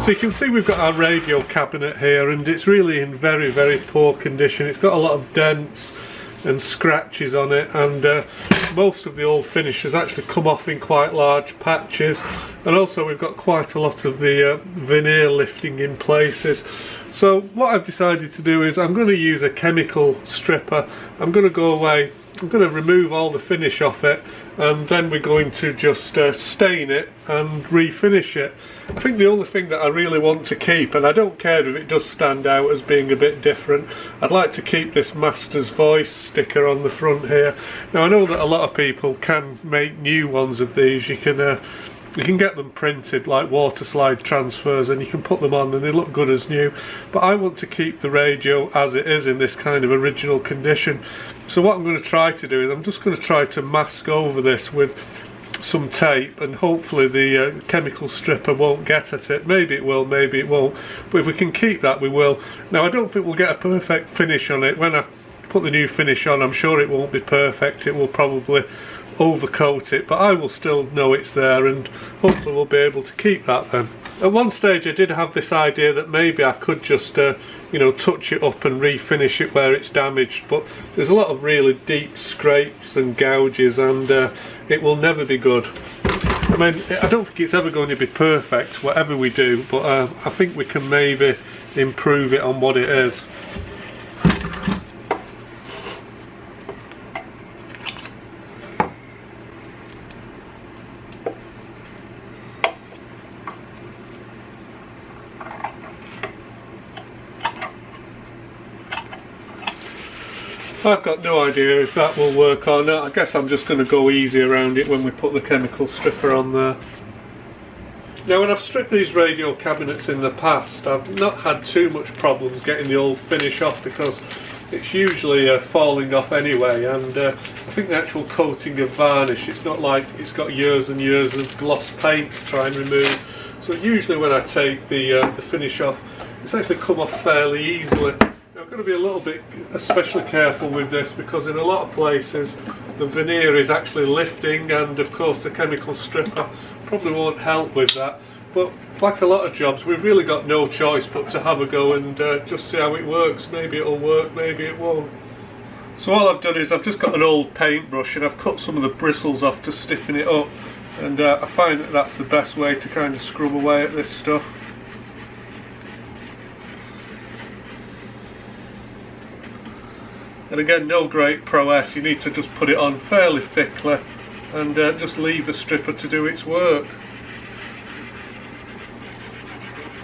So you can see we've got our radio cabinet here, and it's really in very, very poor condition. It's got a lot of dents and scratches on it, and most of the old finish has actually come off in quite large patches, and also we've got quite a lot of the veneer lifting in places. So what I've decided to do is I'm going to use a chemical stripper. I'm going to go away, I'm going to remove all the finish off it, and then we're going to just stain it and refinish it. I think the only thing that I really want to keep, and I don't care if it does stand out as being a bit different, I'd like to keep this Master's Voice sticker on the front here. Now I know that a lot of people can make new ones of these. You can get them printed like water slide transfers, and you can put them on and they look good as new, but I want to keep the radio as it is in this kind of original condition. So what I'm going to try to do is I'm just going to try to mask over this with some tape, and hopefully the chemical stripper won't get at it. Maybe it will, maybe it won't, but if we can keep that, we will. Now I don't think we'll get a perfect finish on it. When I put the new finish on, I'm sure it won't be perfect. It will probably overcoat it, but I will still know it's there, and hopefully we'll be able to keep that then. At one stage I did have this idea that maybe I could just you know, touch it up and refinish it where it's damaged, but there's a lot of really deep scrapes and gouges, and it will never be good. I mean, I don't think it's ever going to be perfect whatever we do, but I think we can maybe improve it on what it is. I've got no idea if that will work or not. I guess I'm just going to go easy around it when we put the chemical stripper on there. Now when I've stripped these radio cabinets in the past, I've not had too much problems getting the old finish off, because it's usually falling off anyway, and I think the actual coating of varnish, it's not like it's got years and years of gloss paint to try and remove. So usually when I take the finish off, it's actually come off fairly easily. I've got to be a little bit especially careful with this, because in a lot of places the veneer is actually lifting, and of course the chemical stripper probably won't help with that. But like a lot of jobs, we've really got no choice but to have a go and just see how it works. Maybe it'll work, maybe it won't. So all I've done is I've just got an old paintbrush and I've cut some of the bristles off to stiffen it up, and I find that that's the best way to kind of scrub away at this stuff. And again, no great prowess, you need to just put it on fairly thickly and just leave the stripper to do its work.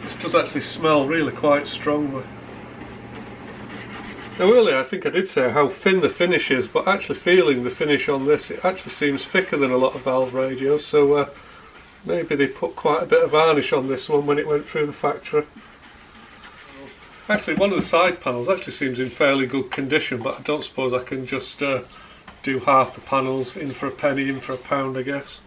This does actually smell really quite strongly. Now earlier I think I did say how thin the finish is, but actually feeling the finish on this, it actually seems thicker than a lot of valve radios, so maybe they put quite a bit of varnish on this one when it went through the factory. Actually, one of the side panels actually seems in fairly good condition, but I don't suppose I can just do half the panels, in for a penny, in for a pound, I guess.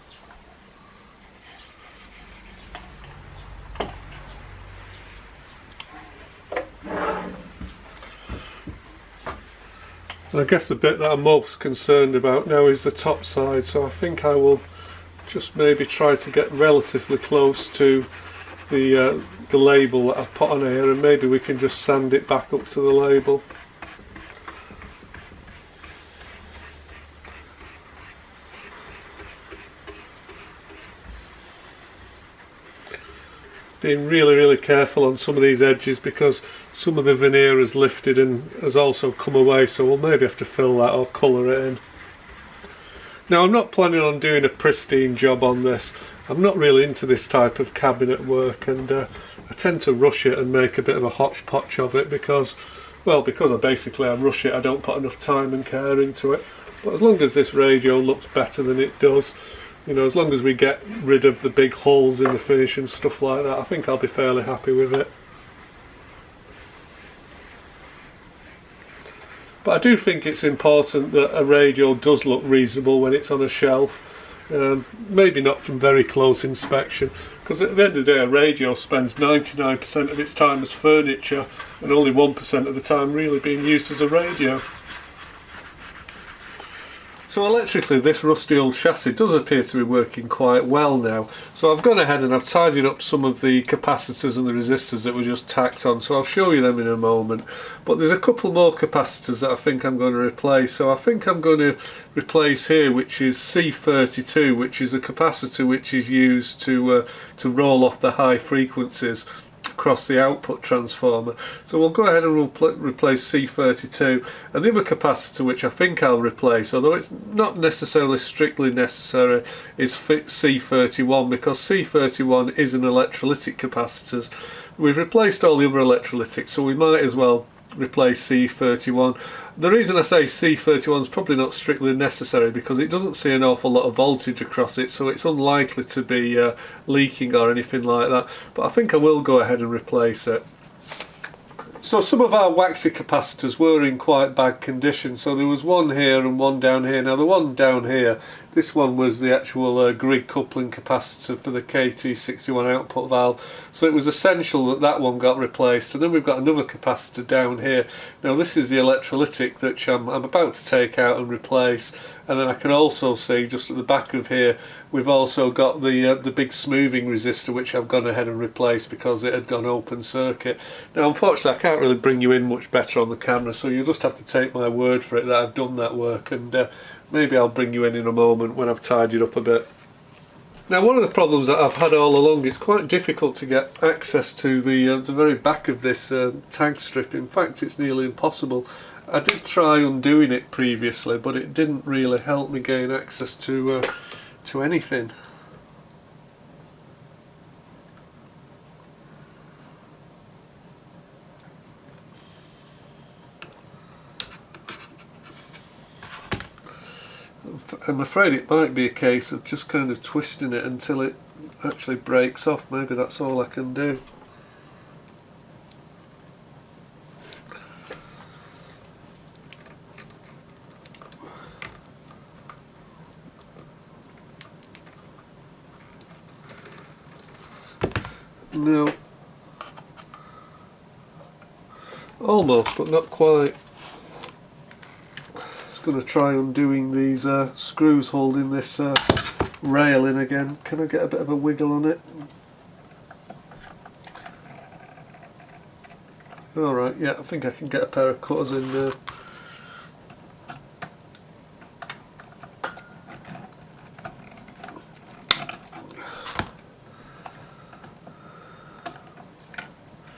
And I guess the bit that I'm most concerned about now is the top side, so I think I will just maybe try to get relatively close to the label that I've put on here, and maybe we can just sand it back up to the label. Being really careful on some of these edges, because some of the veneer has lifted and has also come away, so we'll maybe have to fill that or colour it in. Now I'm not planning on doing a pristine job on this. I'm not really into this type of cabinet work, and I tend to rush it and make a bit of a hodgepodge of it because, well, because I rush it, I don't put enough time and care into it. But as long as this radio looks better than it does, you know, as long as we get rid of the big holes in the finish and stuff like that, I think I'll be fairly happy with it. But I do think it's important that a radio does look reasonable when it's on a shelf. Maybe not from very close inspection, because at the end of the day a radio spends 99% of its time as furniture and only 1% of the time really being used as a radio. So electrically this rusty old chassis does appear to be working quite well now. So I've gone ahead and I've tidied up some of the capacitors and the resistors that were just tacked on, so I'll show you them in a moment. But there's a couple more capacitors that I think I'm going to replace. So I think I'm going to replace here, which is C32, which is a capacitor which is used to roll off the high frequencies across the output transformer. So we'll go ahead and replace C32, and the other capacitor which I think I'll replace, although it's not necessarily strictly necessary, is C31, because C31 is an electrolytic capacitor. We've replaced all the other electrolytics, so we might as well replace C31. The reason I say C31 is probably not strictly necessary because it doesn't see an awful lot of voltage across it, so it's unlikely to be leaking or anything like that, but I think I will go ahead and replace it. So some of our waxy capacitors were in quite bad condition, so there was one here and one down here. Now the one down here, this one was the actual grid coupling capacitor for the KT61 output valve, so it was essential that that one got replaced. And then we've got another capacitor down here. Now this is the electrolytic that I'm about to take out and replace. And then I can also see just at the back of here we've also got the big smoothing resistor, which I've gone ahead and replaced because it had gone open circuit. Now unfortunately I can't really bring you in much better on the camera, so you'll just have to take my word for it that I've done that work, and maybe I'll bring you in a moment when I've tidied up a bit. Now one of the problems that I've had all along, it's quite difficult to get access to the very back of this tag strip. In fact, it's nearly impossible. I did try undoing it previously, but it didn't really help me gain access to anything. I'm afraid it might be a case of just kind of twisting it until it actually breaks off. Maybe that's all I can do. No. Almost, but not quite. Just going to try undoing these screws holding this rail in again. Can I get a bit of a wiggle on it? Alright, yeah, I think I can get a pair of cutters in there.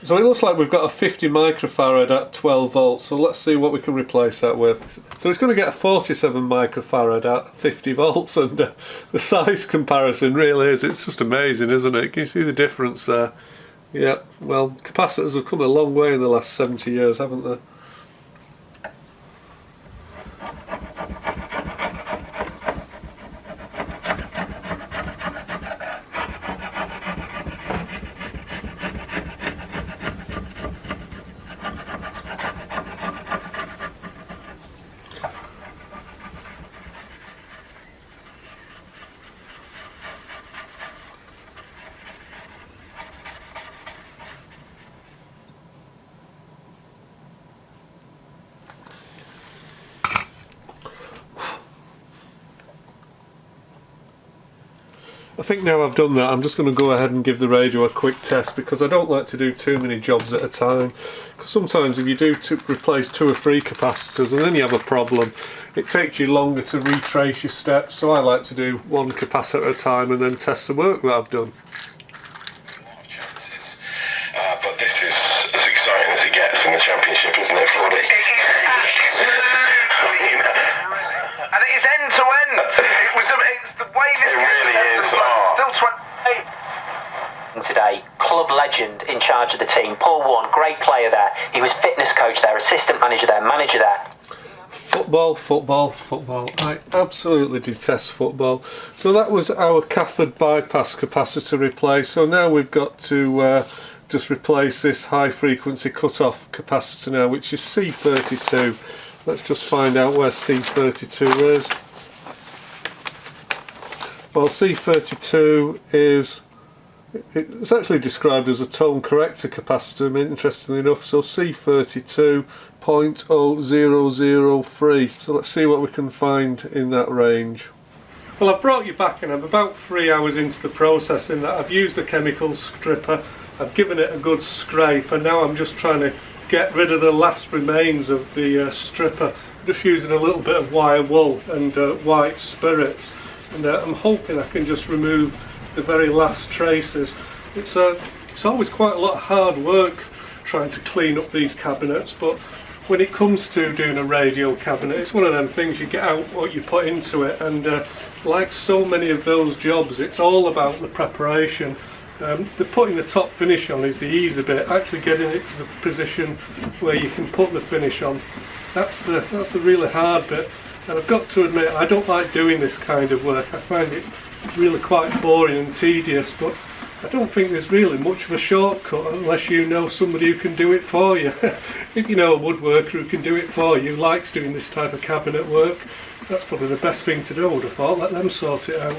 So it looks like we've got a 50 microfarad at 12 volts, so let's see what we can replace that with. So it's going to get a 47 microfarad at 50 volts, and the size comparison really is, it's just amazing, isn't it? Can you see the difference there? Yeah, well, capacitors have come a long way in the last 70 years, haven't they? I think now I've done that, I'm just going to go ahead and give the radio a quick test, because I don't like to do too many jobs at a time. Because sometimes if you do replace 2 or 3 capacitors and then you have a problem, it takes you longer to retrace your steps. So I like to do 1 capacitor at a time and then test the work that I've done. But this is as exciting as it gets in the championship, isn't it, Claudia? It is absolutely. And it is end to end. It's the way this really is. Still 28. Today, club legend in charge of the team, Paul Warne, great player there. He was fitness coach there, assistant manager there, manager there. Football, football, football. I absolutely detest football. So that was our cathode bypass capacitor replaced. So now we've got to just replace this high frequency cut-off capacitor now, which is C32. Let's just find out where C32 is. Well, C32 is It's actually described as a tone corrector capacitor, interestingly enough, so C32.0003. So let's see what we can find in that range. Well, I've brought you back and I'm about 3 hours into the process in that I've used the chemical stripper, I've given it a good scrape, and now I'm just trying to get rid of the last remains of the stripper. I'm just using a little bit of wire wool and white spirits, and I'm hoping I can just remove the very last traces. It's always quite a lot of hard work trying to clean up these cabinets, but when it comes to doing a radio cabinet, it's one of them things, you get out what you put into it, and like so many of those jobs, it's all about the preparation. The putting the top finish on is the easy bit. Actually getting it to the position where you can put the finish on, that's the really hard bit. And I've got to admit, I don't like doing this kind of work. I find it really quite boring and tedious, but I don't think there's really much of a shortcut unless you know somebody who can do it for you. If you know a woodworker who can do it for you, likes doing this type of cabinet work, that's probably the best thing to do, I would have thought. Let them sort it out.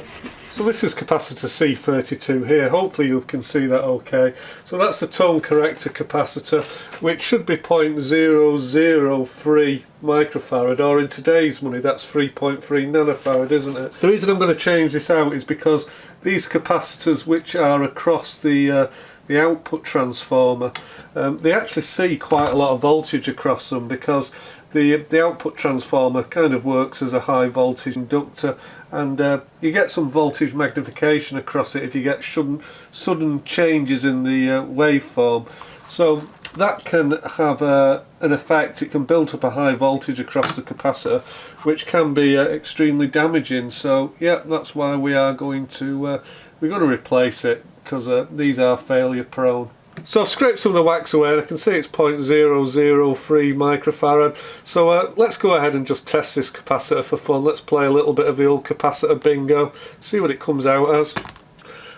So this is capacitor C32 here, hopefully you can see that okay. So that's the tone corrector capacitor, which should be 0.003 microfarad, or in today's money that's 3.3 nanofarad, isn't it? The reason I'm going to change this out is because these capacitors, which are across the output transformer, they actually see quite a lot of voltage across them, because the output transformer kind of works as a high voltage inductor, and you get some voltage magnification across it if you get sudden changes in the waveform. So that can have an effect. It can build up a high voltage across the capacitor, which can be extremely damaging. So yeah, that's why we are going to replace it, because these are failure prone. So I've scraped some of the wax away and I can see it's 0.003 microfarad. So let's go ahead and just test this capacitor for fun. Let's play a little bit of the old capacitor bingo, see what it comes out as.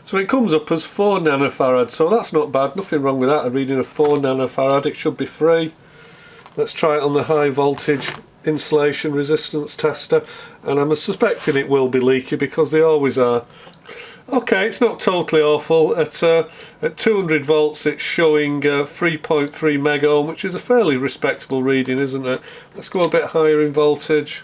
So it comes up as 4 nanofarad, so that's not bad, nothing wrong with that. I'm reading a 4 nanofarad, it should be free. Let's try it on the high voltage insulation resistance tester, and I'm suspecting it will be leaky because they always are. Okay, it's not totally awful. At 200 volts it's showing 3.3 mega ohm, which is a fairly respectable reading, isn't it? Let's go a bit higher in voltage.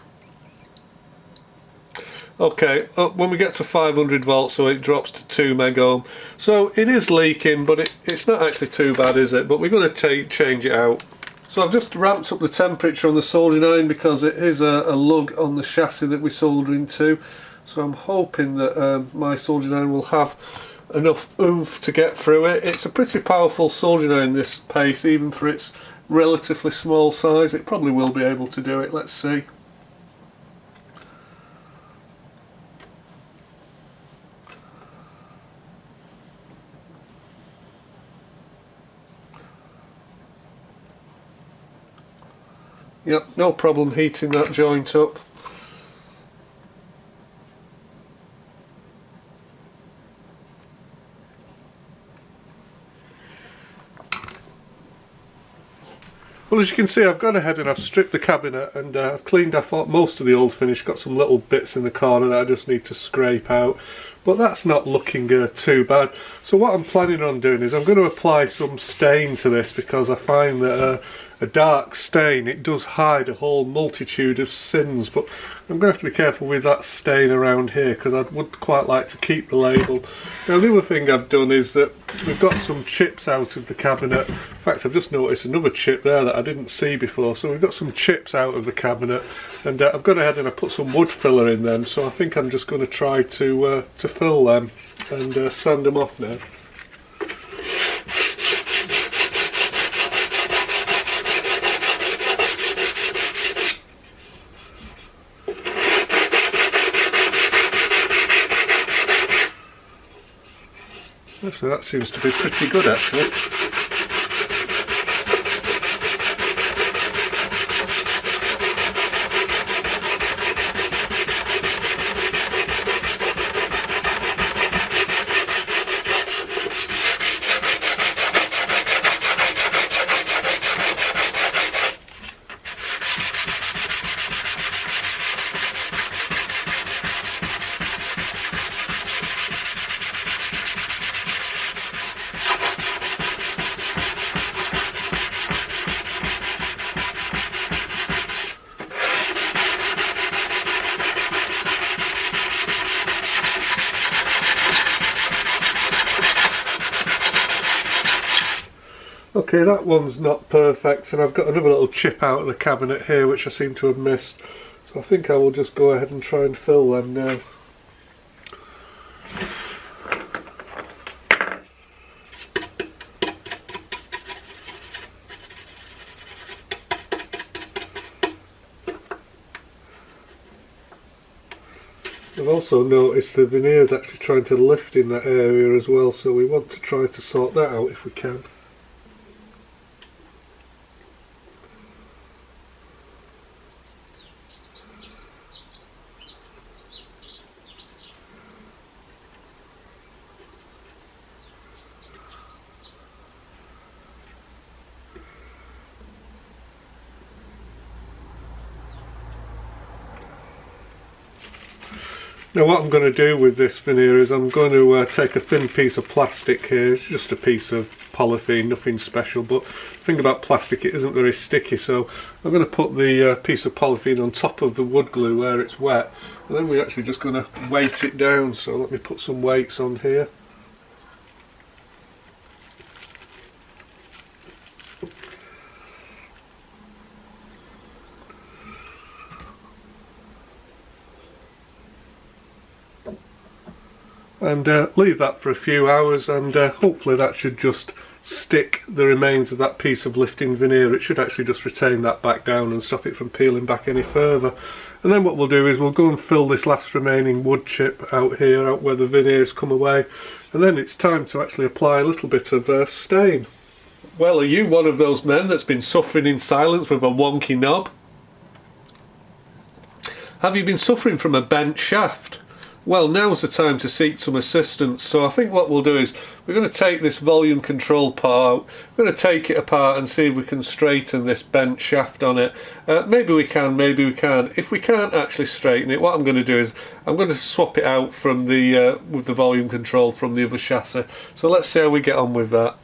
Okay, when we get to 500 volts, so it drops to 2 mega ohm. So it is leaking, but it's not actually too bad, is it? But we're going to change it out. So I've just ramped up the temperature on the soldering iron because it is a lug on the chassis that we're soldering to. So I'm hoping that my soldering iron will have enough oomph to get through it. It's a pretty powerful soldering iron, this pace, even for its relatively small size. It probably will be able to do it. Let's see. Yep, no problem heating that joint up. Well, as you can see, I've gone ahead and I've stripped the cabinet and I've cleaned off most of the old finish. Got some little bits in the corner that I just need to scrape out, but that's not looking too bad. So what I'm planning on doing is I'm going to apply some stain to this, because I find that a dark stain, it does hide a whole multitude of sins, but I'm going to have to be careful with that stain around here, because I would quite like to keep the label. Now the other thing I've done is that we've got some chips out of the cabinet. In fact, I've just noticed another chip there that I didn't see before. So we've got some chips out of the cabinet, and I've gone ahead and I put some wood filler in them, so I think I'm just going to try to fill them and sand them off now. So that seems to be pretty good actually. Okay, that one's not perfect, and I've got another little chip out of the cabinet here which I seem to have missed, so I think I will just go ahead and try and fill them now. I've also noticed the veneer's actually trying to lift in that area as well, so we want to try to sort that out if we can. Now what I'm going to do with this veneer is I'm going to take a thin piece of plastic here. It's just a piece of polythene, nothing special, but the thing about plastic, it isn't very sticky, so I'm going to put the piece of polythene on top of the wood glue where it's wet, and then we're actually just going to weight it down. So let me put some weights on here. And leave that for a few hours, and hopefully that should just stick the remains of that piece of lifting veneer. It should actually just retain that back down and stop it from peeling back any further. And then what we'll do is we'll go and fill this last remaining wood chip out here, out where the veneer's come away, and then it's time to actually apply a little bit of stain. Well, are you one of those men that's been suffering in silence with a wonky knob? Have you been suffering from a bent shaft? Well, now's the time to seek some assistance. So I think what we'll do is we're going to take this volume control part out, we're going to take it apart and see if we can straighten this bent shaft on it. Maybe we can, maybe we can't. If we can't actually straighten it, what I'm going to do is I'm going to swap it out from the with the volume control from the other chassis. So let's see how we get on with that.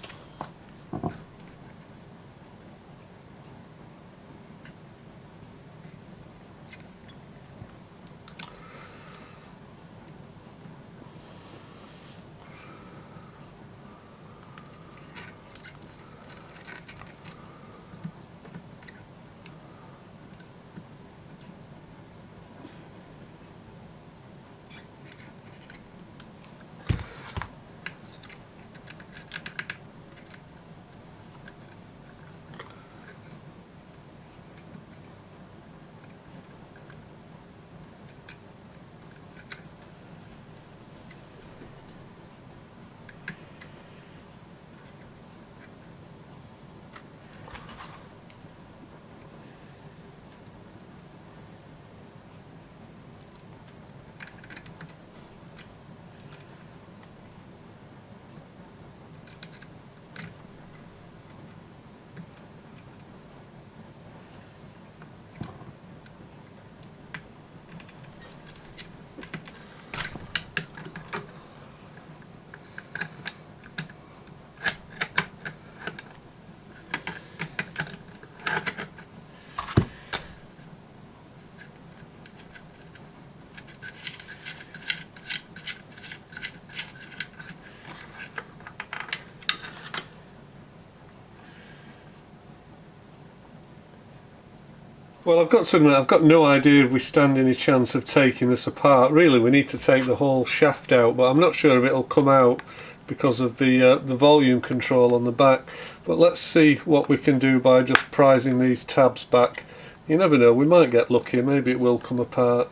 Well, I've got to admit, I've got no idea if we stand any chance of taking this apart. Really, we need to take the whole shaft out, but I'm not sure if it'll come out because of the volume control on the back. But let's see what we can do by just prising these tabs back. You never know, we might get lucky, maybe it will come apart.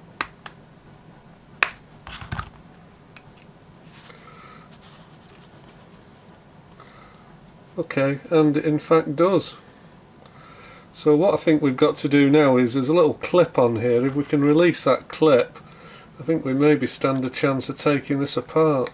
Okay, and it in fact does. So what I think we've got to do now is there's a little clip on here. If we can release that clip, I think we maybe stand a chance of taking this apart.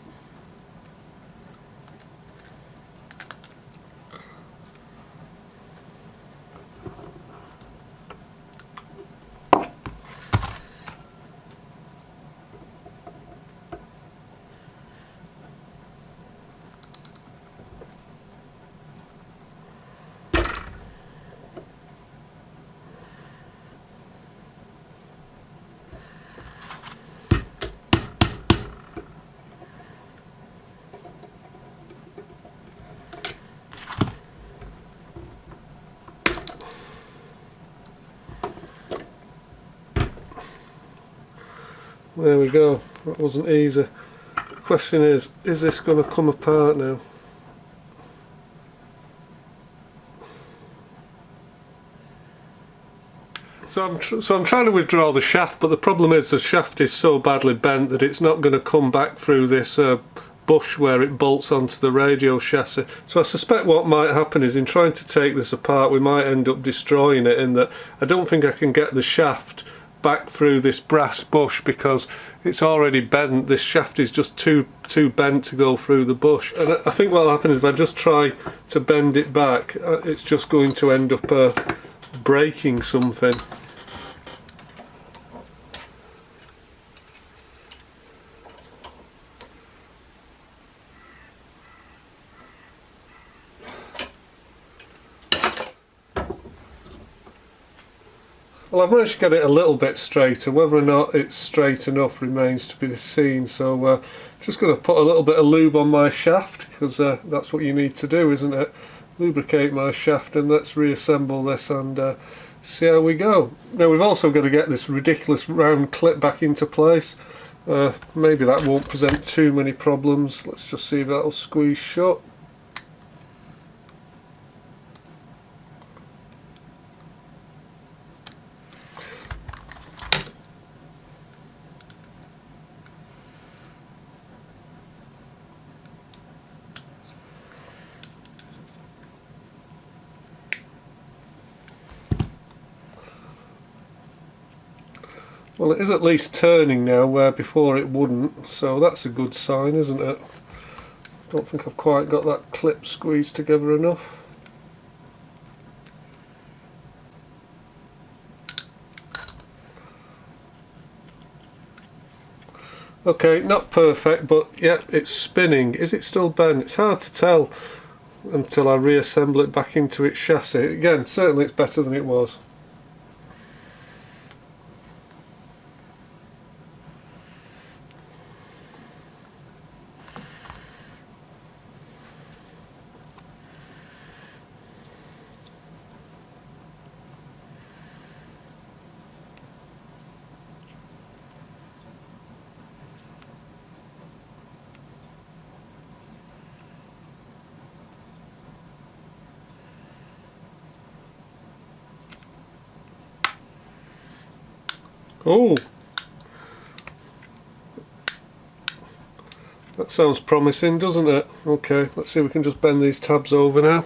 there we go. That wasn't easy. The question is this going to come apart now? So I'm trying to withdraw the shaft, but the problem is the shaft is so badly bent that it's not going to come back through this bush where it bolts onto the radio chassis. So I suspect what might happen is in trying to take this apart we might end up destroying it, in that I don't think I can get the shaft back through this brass bush because it's already bent. This shaft is just too bent to go through the bush, and I think what will happen is if I just try to bend it back, it's just going to end up breaking something. Well, I've managed to get it a little bit straighter. Whether or not it's straight enough remains to be seen. So just going to put a little bit of lube on my shaft, because that's what you need to do, isn't it? Lubricate my shaft, and let's reassemble this and see how we go. Now we've also got to get this ridiculous round clip back into place. Maybe that won't present too many problems. Let's just see if that'll squeeze shut. Well, it is at least turning now where before it wouldn't, so that's a good sign, isn't it? Don't think I've quite got that clip squeezed together enough. Okay, not perfect, but yeah, it's spinning. Is it still bent? It's hard to tell until I reassemble it back into its chassis. Again, certainly it's better than it was. Oh, that sounds promising, doesn't it? Okay, let's see if we can just bend these tabs over now.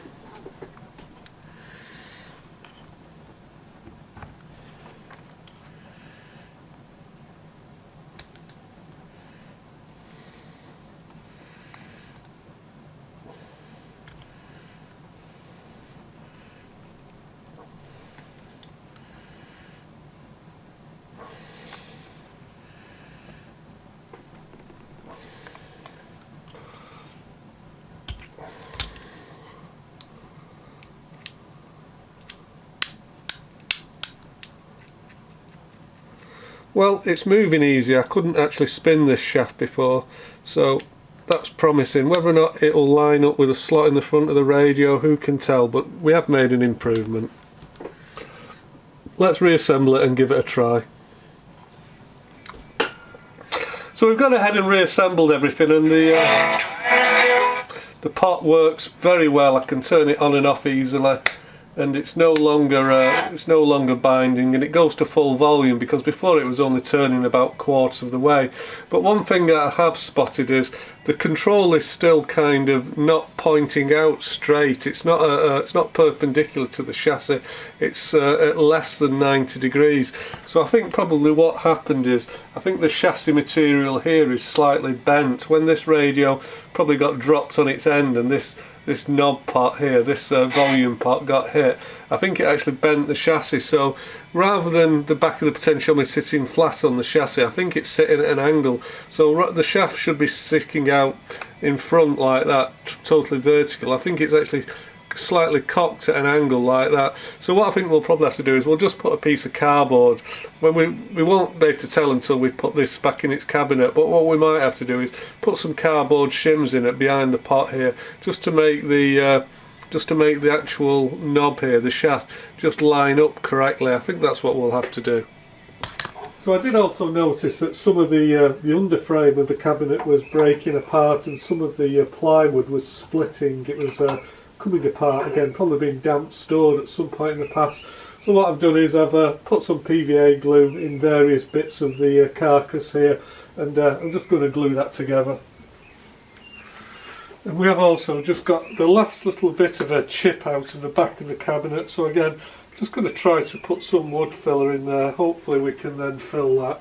Well, it's moving easy. I couldn't actually spin this shaft before, so that's promising. Whether or not it'll line up with a slot in the front of the radio, who can tell, but we have made an improvement. Let's reassemble it and give it a try. So we've gone ahead and reassembled everything, and the pot works very well. I can turn it on and off easily, and it's no longer binding, and it goes to full volume, because before it was only turning about quarters of the way. But one thing that I have spotted is the control is still kind of not pointing out straight. It's not perpendicular to the chassis. It's at less than 90 degrees. So I think probably what happened is, I think the chassis material here is slightly bent. When this radio probably got dropped on its end, and this knob pot here, this volume pot got hit, I think it actually bent the chassis. So rather than the back of the potentiometer sitting flat on the chassis, I think it's sitting at an angle. So the shaft should be sticking out in front like that, totally vertical. I think it's actually slightly cocked at an angle like that. So what I think we'll probably have to do is we'll just put a piece of cardboard, when we won't be able to tell until we put this back in its cabinet, but what we might have to do is put some cardboard shims in it behind the pot here, just to make the actual knob here, the shaft, just line up correctly. I think that's what we'll have to do. So I did also notice that some of the underframe of the cabinet was breaking apart, and some of the plywood was splitting. It was coming apart again, probably been damp stored at some point in the past. So what I've done is I've put some PVA glue in various bits of the carcass here, and I'm just going to glue that together. And we have also just got the last little bit of a chip out of the back of the cabinet, so again, just going to try to put some wood filler in there. Hopefully we can then fill that.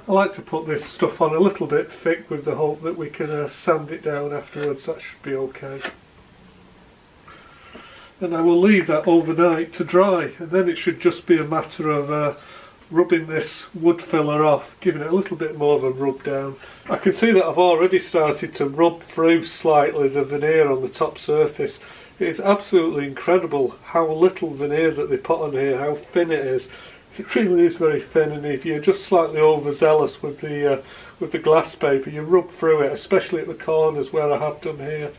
I like to put this stuff on a little bit thick with the hope that we can sand it down afterwards. That should be okay. And I will leave that overnight to dry, and then it should just be a matter of rubbing this wood filler off, giving it a little bit more of a rub down. I can see that I've already started to rub through slightly the veneer on the top surface. It is absolutely incredible how little veneer that they put on here, how thin it is. It really is very thin, and if you're just slightly overzealous with the glass paper, you rub through it, especially at the corners where I have done here.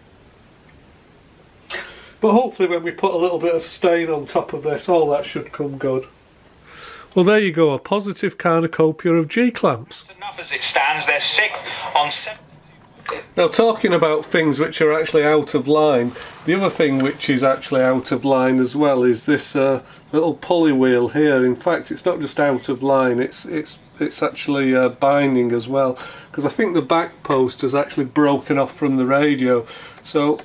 But hopefully when we put a little bit of stain on top of this, all that should come good. Well, there you go, a positive cornucopia of G-clamps. Enough as it stands, they're sick on 7. Now, talking about things which are actually out of line, the other thing which is actually out of line as well is this little pulley wheel here. In fact, it's not just out of line, it's actually binding as well, because I think the back post has actually broken off from the radio. So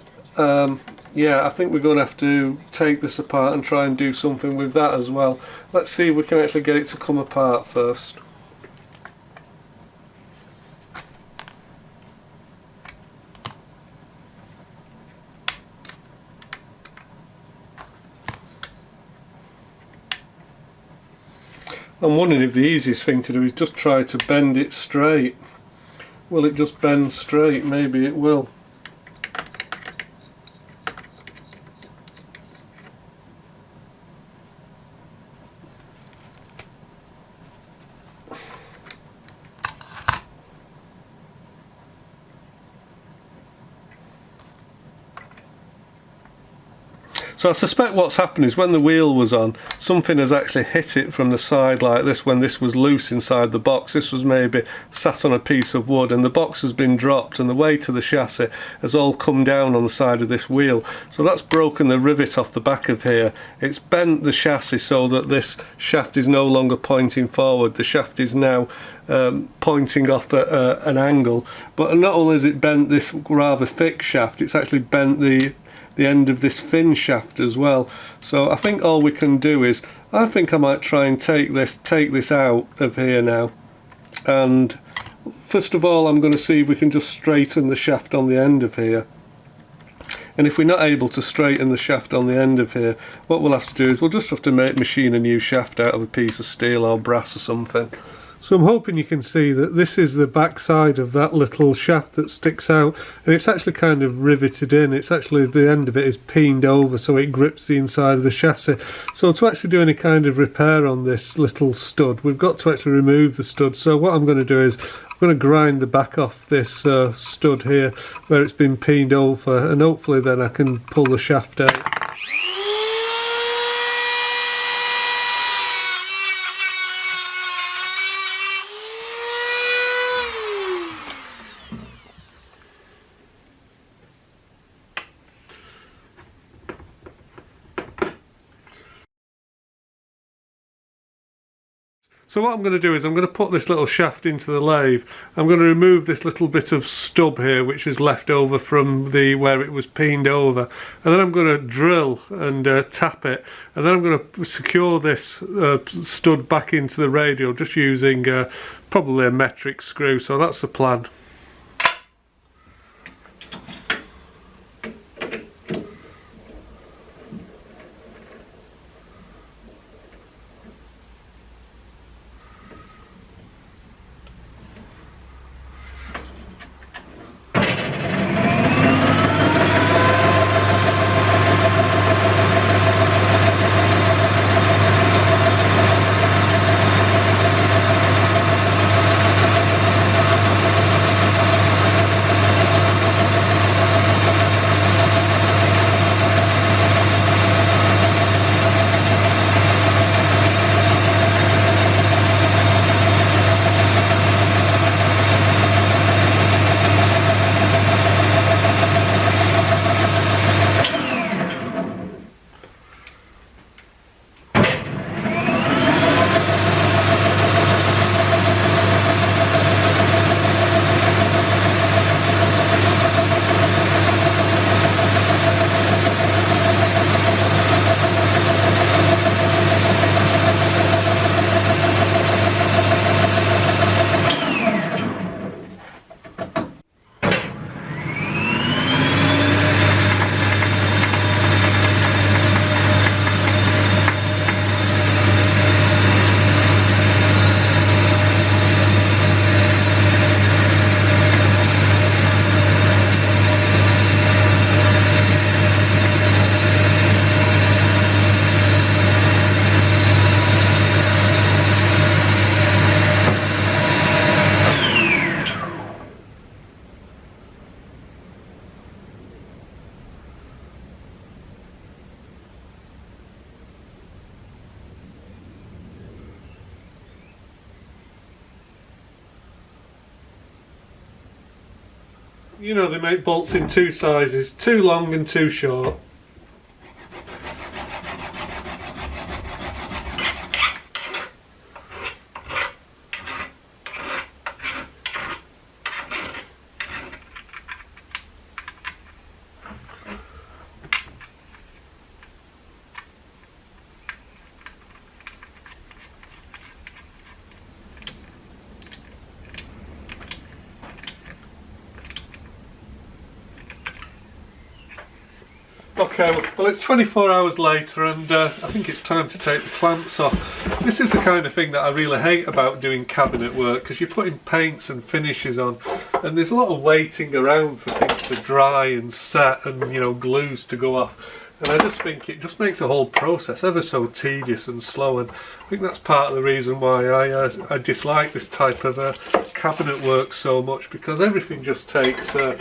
yeah, I think we're going to have to take this apart and try and do something with that as well. Let's see if we can actually get it to come apart first. I'm wondering if the easiest thing to do is just try to bend it straight. Will it just bend straight? Maybe it will. So I suspect what's happened is when the wheel was on, something has actually hit it from the side like this when this was loose inside the box. This was maybe sat on a piece of wood and the box has been dropped and the weight of the chassis has all come down on the side of this wheel. So that's broken the rivet off the back of here. It's bent the chassis so that this shaft is no longer pointing forward. The shaft is now pointing off at an angle. But not only has it bent this rather thick shaft, it's actually bent the end of this thin shaft as well. So I think all we can do is, I think I might try and take this out of here now, and first of all I'm going to see if we can just straighten the shaft on the end of here. And if we're not able to straighten the shaft on the end of here, what we'll have to do is we'll just have to machine a new shaft out of a piece of steel or brass or something. So I'm hoping you can see that this is the back side of that little shaft that sticks out, and it's actually kind of riveted in. It's actually, the end of it is peened over so it grips the inside of the chassis. So to actually do any kind of repair on this little stud, we've got to actually remove the stud. So what I'm going to do is I'm going to grind the back off this stud here where it's been peened over, and hopefully then I can pull the shaft out. So what I'm going to do is I'm going to put this little shaft into the lathe. I'm going to remove this little bit of stub here which is left over from where it was peened over, and then I'm going to drill and tap it, and then I'm going to secure this stud back into the radial just using probably a metric screw. So that's the plan. You know, they make bolts in two sizes, too long and too short. Okay, well it's 24 hours later and I think it's time to take the clamps off. This is the kind of thing that I really hate about doing cabinet work, because you're putting paints and finishes on and there's a lot of waiting around for things to dry and set and, you know, glues to go off. And I just think it just makes the whole process ever so tedious and slow, and I think that's part of the reason why I dislike this type of cabinet work so much, because everything just takes an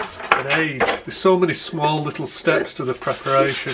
age. There's so many small little steps to the preparation.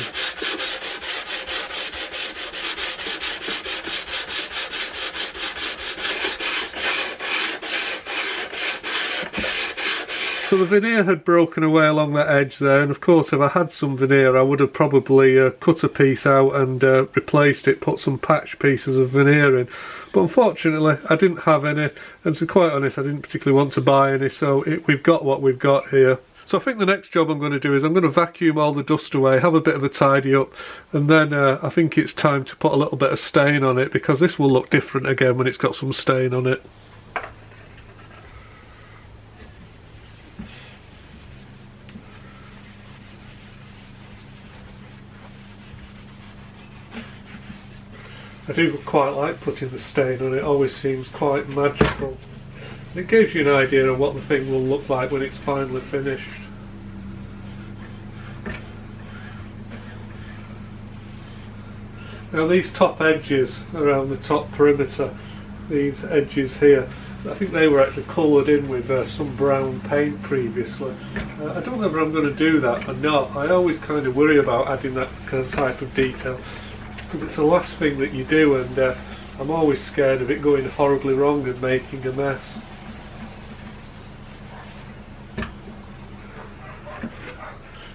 So the veneer had broken away along that edge there, and of course if I had some veneer I would have probably cut a piece out and replaced it, put some patch pieces of veneer in. But unfortunately I didn't have any, and to be quite honest I didn't particularly want to buy any, so we've got what we've got here. So I think the next job I'm going to do is I'm going to vacuum all the dust away, have a bit of a tidy up, and then I think it's time to put a little bit of stain on it, because this will look different again when it's got some stain on it. I do quite like putting the stain on, it always seems quite magical. It gives you an idea of what the thing will look like when it's finally finished. Now these top edges around the top perimeter, these edges here, I think they were actually coloured in with some brown paint previously. I don't know whether I'm going to do that or not. I always kind of worry about adding that type of detail, because it's the last thing that you do, and I'm always scared of it going horribly wrong and making a mess.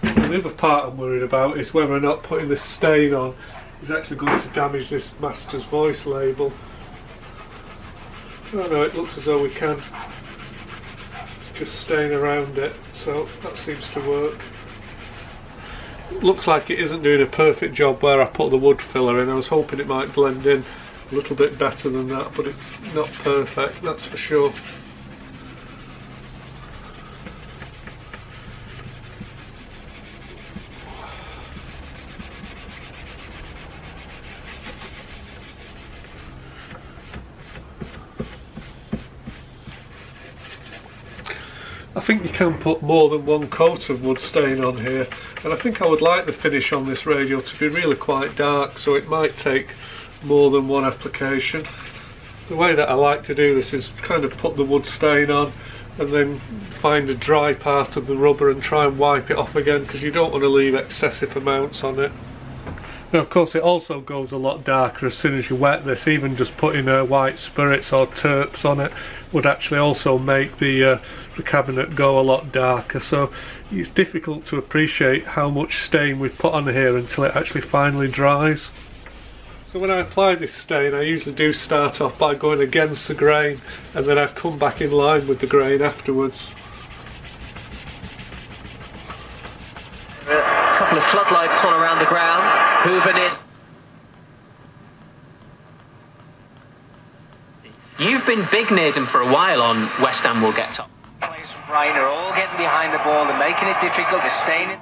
And the other part I'm worried about is whether or not putting this stain on is actually going to damage this Master's Voice label. Oh no, it looks as though we can just stain around it, so that seems to work. Looks like it isn't doing a perfect job where I put the wood filler in. I was hoping it might blend in a little bit better than that, but it's not perfect, that's for sure. I think you can put more than one coat of wood stain on here, and I think I would like the finish on this radio to be really quite dark, so it might take more than one application. The way that I like to do this is kind of put the wood stain on and then find a dry part of the rubber and try and wipe it off again, because you don't want to leave excessive amounts on it. Now of course it also goes a lot darker as soon as you wet this. Even just putting white spirits or terps on it would actually also make the cabinet go a lot darker, so it's difficult to appreciate how much stain we've put on here until it actually finally dries. So when I apply this stain, I usually do start off by going against the grain, and then I come back in line with the grain afterwards. A couple of floodlights all around the ground. Hooven is. You've been big near them for a while on West Ham Will Get Top. Players from Brighton are all getting behind the ball, they're making it difficult, they're staying in.